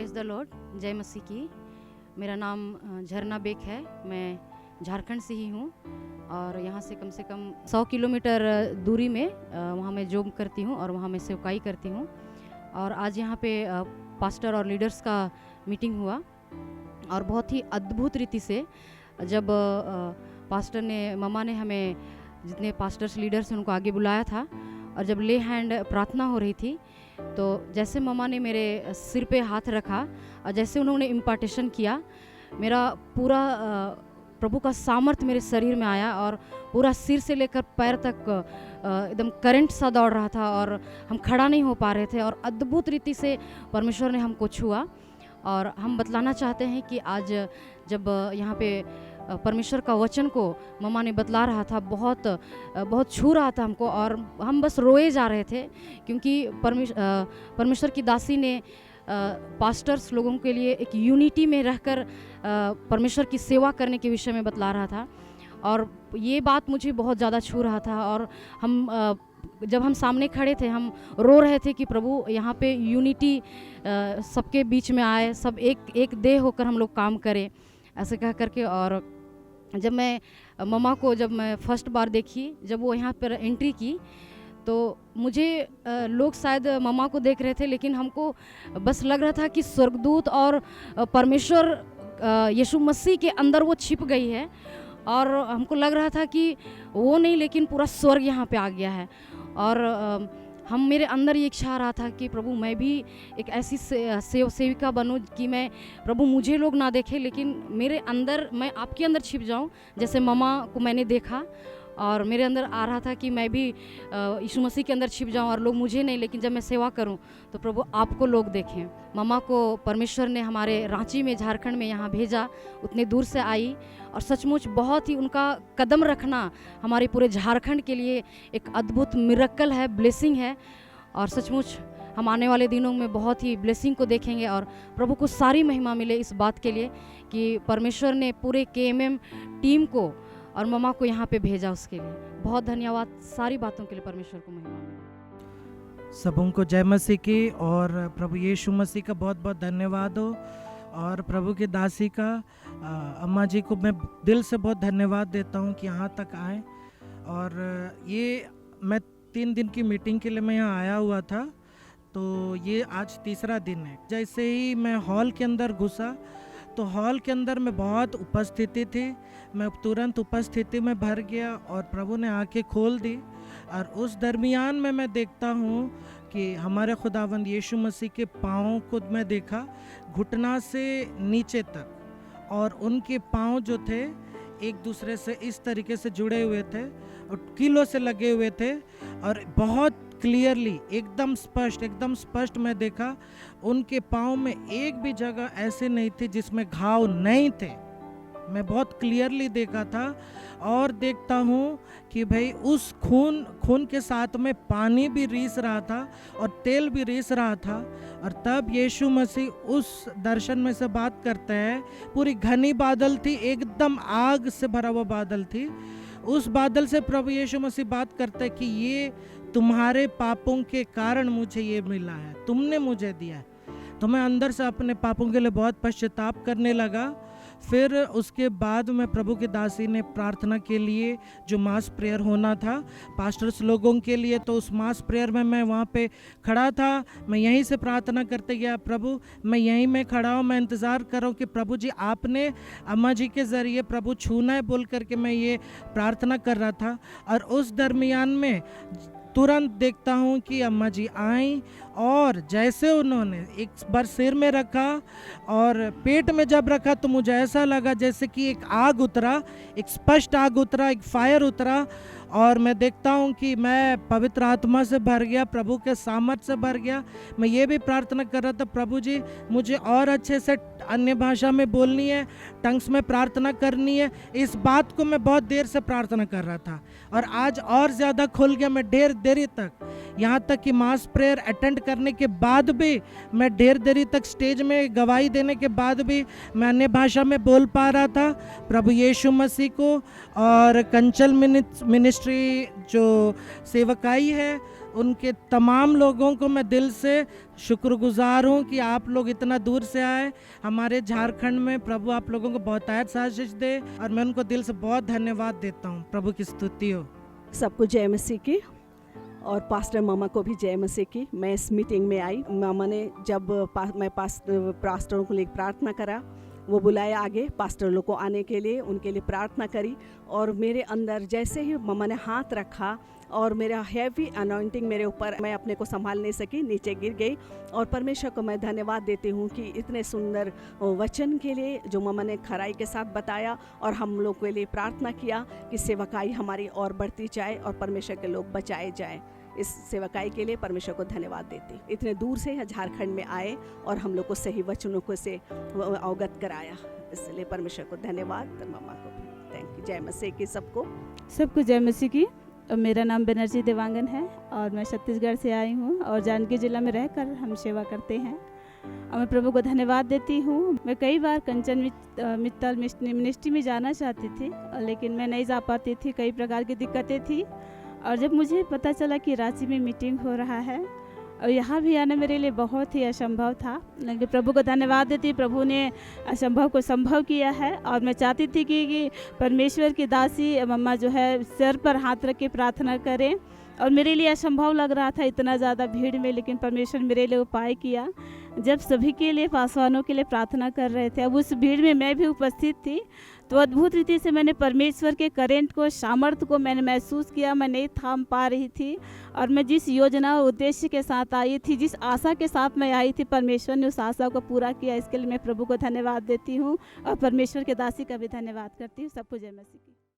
Praise the Lord, जय मसीह की। मेरा नाम झरना बेग है। मैं झारखंड से ही हूँ और यहाँ से कम 100 किलोमीटर दूरी में वहाँ मैं जॉब करती हूँ और वहाँ मैं सेवकाई करती हूँ। और आज यहाँ पे पास्टर और लीडर्स का मीटिंग हुआ और बहुत ही अद्भुत रीति से जब पास्टर ने ममा ने हमें जितने पास्टर्स लीडर्स हैं उनको आगे बुलाया था और जब ले हैंड प्रार्थना हो रही थी तो जैसे ममा ने मेरे सिर पे हाथ रखा और जैसे उन्होंने इम्पार्टेशन किया, मेरा पूरा प्रभु का सामर्थ्य मेरे शरीर में आया और पूरा सिर से लेकर पैर तक एकदम करंट सा दौड़ रहा था और हम खड़ा नहीं हो पा रहे थे और अद्भुत रीति से परमेश्वर ने हमको छुआ। और हम बतलाना चाहते हैं कि आज जब यहाँ पे परमेश्वर का वचन को ममा ने बतला रहा था, बहुत छू रहा था हमको और हम बस रोए जा रहे थे, क्योंकि परमेश्वर की दासी ने पास्टर्स लोगों के लिए एक यूनिटी में रहकर परमेश्वर की सेवा करने के विषय में बतला रहा था और ये बात मुझे बहुत ज़्यादा छू रहा था। और हम जब हम सामने खड़े थे हम रो रहे थे कि प्रभु यहाँ पे यूनिटी सबके बीच में आए, सब एक देह होकर हम लोग काम करें, ऐसे कह करके। और जब मैं ममा को जब मैं फर्स्ट बार देखी, जब वो यहाँ पर एंट्री की तो मुझे लोग शायद ममा को देख रहे थे, लेकिन हमको बस लग रहा था कि स्वर्गदूत और परमेश्वर यीशु मसीह के अंदर वो छिप गई है और हमको लग रहा था कि वो नहीं लेकिन पूरा स्वर्ग यहाँ पे आ गया है। और मेरे अंदर ये इच्छा आ रहा था कि प्रभु मैं भी एक ऐसी सेविका बनूं कि मैं प्रभु मुझे लोग ना देखें लेकिन मेरे अंदर मैं आपके अंदर छिप जाऊं, जैसे ममा को मैंने देखा और मेरे अंदर आ रहा था कि मैं भी यीशु मसीह के अंदर छिप जाऊं और लोग मुझे नहीं लेकिन जब मैं सेवा करूं तो प्रभु आपको लोग देखें। ममा को परमेश्वर ने हमारे रांची में झारखंड में यहाँ भेजा, उतने दूर से आई और सचमुच बहुत ही उनका कदम रखना हमारे पूरे झारखंड के लिए एक अद्भुत मिरेकल है, ब्लेसिंग है। और सचमुच हम आने वाले दिनों में बहुत ही ब्लेसिंग को देखेंगे और प्रभु को सारी महिमा मिले इस बात के लिए कि परमेश्वर ने पूरे KMM टीम को और ममा को यहाँ पे भेजा, उसके लिए बहुत धन्यवाद। सारी बातों के लिए परमेश्वर को महिमा मिले। सबों को जय मसीह की और प्रभु यीशु मसीह का बहुत बहुत धन्यवाद हो। और प्रभु की दासी का अम्मा जी को मैं दिल से बहुत धन्यवाद देता हूँ कि यहाँ तक आए। और ये मैं 3 दिन की मीटिंग के लिए मैं यहाँ आया हुआ था, तो ये आज तीसरा दिन है। जैसे ही मैं हॉल के अंदर घुसा तो हॉल के अंदर में बहुत उपस्थिति थी, मैं तुरंत उपस्थिति में भर गया और प्रभु ने आंखें खोल दी। और उस दरमियान में मैं देखता हूँ कि हमारे खुदावंद यीशु मसीह के पाँव को मैं देखा, घुटना से नीचे तक, और उनके पाँव जो थे एक दूसरे से इस तरीके से जुड़े हुए थे और कीलों से लगे हुए थे और बहुत क्लियरली एकदम स्पष्ट मैं देखा उनके पाँव में एक भी जगह ऐसे नहीं थी जिसमें घाव नहीं थे। मैं बहुत क्लियरली देखा था और देखता हूँ कि भाई उस खून के साथ में पानी भी रीस रहा था और तेल भी रीस रहा था। और तब यीशु मसीह उस दर्शन में से बात करते हैं, पूरी घनी बादल थी, एकदम आग से भरा हुआ बादल थी। उस बादल से प्रभु यीशु मसीह बात करते हैं कि ये तुम्हारे पापों के कारण मुझे ये मिला है, तुमने मुझे दिया है। तो मैं अंदर से अपने पापों के लिए बहुत पश्चाताप करने लगा। फिर उसके बाद में प्रभु की दासी ने प्रार्थना के लिए जो मास प्रेयर होना था पास्टर्स लोगों के लिए, तो उस मास प्रेयर में मैं वहाँ पे खड़ा था। मैं यहीं से प्रार्थना करते गया, प्रभु मैं यहीं में खड़ा हूँ, मैं इंतज़ार कर रहा हूँ कि प्रभु जी आपने अम्मा जी के ज़रिए प्रभु छूना है बोल करके मैं ये प्रार्थना कर रहा था। और उस दरमियान में तुरंत देखता हूँ कि अम्मा जी आई और जैसे उन्होंने एक बार सिर में रखा और पेट में जब रखा तो मुझे ऐसा लगा जैसे कि एक आग उतरा, एक स्पष्ट आग उतरा, एक फायर उतरा। और मैं देखता हूँ कि मैं पवित्र आत्मा से भर गया, प्रभु के सामर्थ्य से भर गया। मैं ये भी प्रार्थना कर रहा था, प्रभु जी मुझे और अच्छे से अन्य भाषा में बोलनी है, टंग्स में प्रार्थना करनी है। इस बात को मैं बहुत देर से प्रार्थना कर रहा था और आज और ज़्यादा खुल गया। मैं देरी तक यहाँ तक कि मास प्रेयर अटेंड करने के बाद भी मैं ढेर देरी तक स्टेज में गवाही देने के बाद भी मैं अन्य भाषा में बोल पा रहा था। प्रभु यीशु मसीह को और कंचल मिनिस्ट्री जो सेवकाई है उनके तमाम लोगों को मैं दिल से शुक्रगुजार हूँ कि आप लोग इतना दूर से आए हमारे झारखंड में। प्रभु आप लोगों को बहुतायत आशीष दे और मैं उनको दिल से बहुत धन्यवाद देता हूँ। प्रभु की स्तुति हो। सबको जय मसीह की और पास्टर मामा को भी जय मसीह की। मैं इस मीटिंग में आई, मामा ने जब मैं पास्टरों को लेकर प्रार्थना करा, वो बुलाया आगे पास्टर लोग को आने के लिए, उनके लिए प्रार्थना करी और मेरे अंदर जैसे ही मामा ने हाथ रखा और मेरा हैवी अनॉइंटिंग मेरे ऊपर, मैं अपने को संभाल नहीं सकी, नीचे गिर गई। और परमेश्वर को मैं धन्यवाद देती हूँ कि इतने सुंदर वचन के लिए जो मामा ने खराई के साथ बताया और हम लोग के लिए प्रार्थना किया कि सेवकाई हमारी और बढ़ती जाए और परमेश्वर के लोग बचाए जाए। इस सेवकाई के लिए परमेश्वर को धन्यवाद देती। इतने दूर से झारखंड में आए और हम लोग को सही वचनों को से अवगत कराया, इसलिए परमेश्वर को धन्यवाद। मामा को भी थैंक यू। जय मसीह की सबको जय मसीह की। मेरा नाम बनर्जी देवांगन है और मैं छत्तीसगढ़ से आई हूँ और जांजगीर जिला में रहकर हम सेवा करते हैं और मैं प्रभु को धन्यवाद देती हूँ। मैं कई बार कंचन मित्तल मिनिस्ट्री में जाना चाहती थी लेकिन मैं नहीं जा पाती थी, कई प्रकार की दिक्कतें थी। और जब मुझे पता चला कि रांची में मीटिंग हो रहा है और यहाँ भी आना मेरे लिए बहुत ही असंभव था, लेकिन प्रभु को धन्यवाद देती, प्रभु ने असंभव को संभव किया है। और मैं चाहती थी कि परमेश्वर की दासी मम्मा जो है सिर पर हाथ रख के प्रार्थना करें और मेरे लिए असंभव लग रहा था इतना ज़्यादा भीड़ में, लेकिन परमेश्वर मेरे लिए उपाय किया। जब सभी के लिए पासवानों के लिए प्रार्थना कर रहे थे, अब उस भीड़ में मैं भी उपस्थित थी, तो अद्भुत रीति से मैंने परमेश्वर के करेंट को, सामर्थ्य को मैंने महसूस किया। मैं नहीं थाम पा रही थी और मैं जिस योजना और उद्देश्य के साथ आई थी, जिस आशा के साथ मैं आई थी, परमेश्वर ने उस आशा को पूरा किया। इसके लिए मैं प्रभु को धन्यवाद देती हूँ और परमेश्वर के दासी का भी धन्यवाद करती हूँ। सबको जय मसीह की।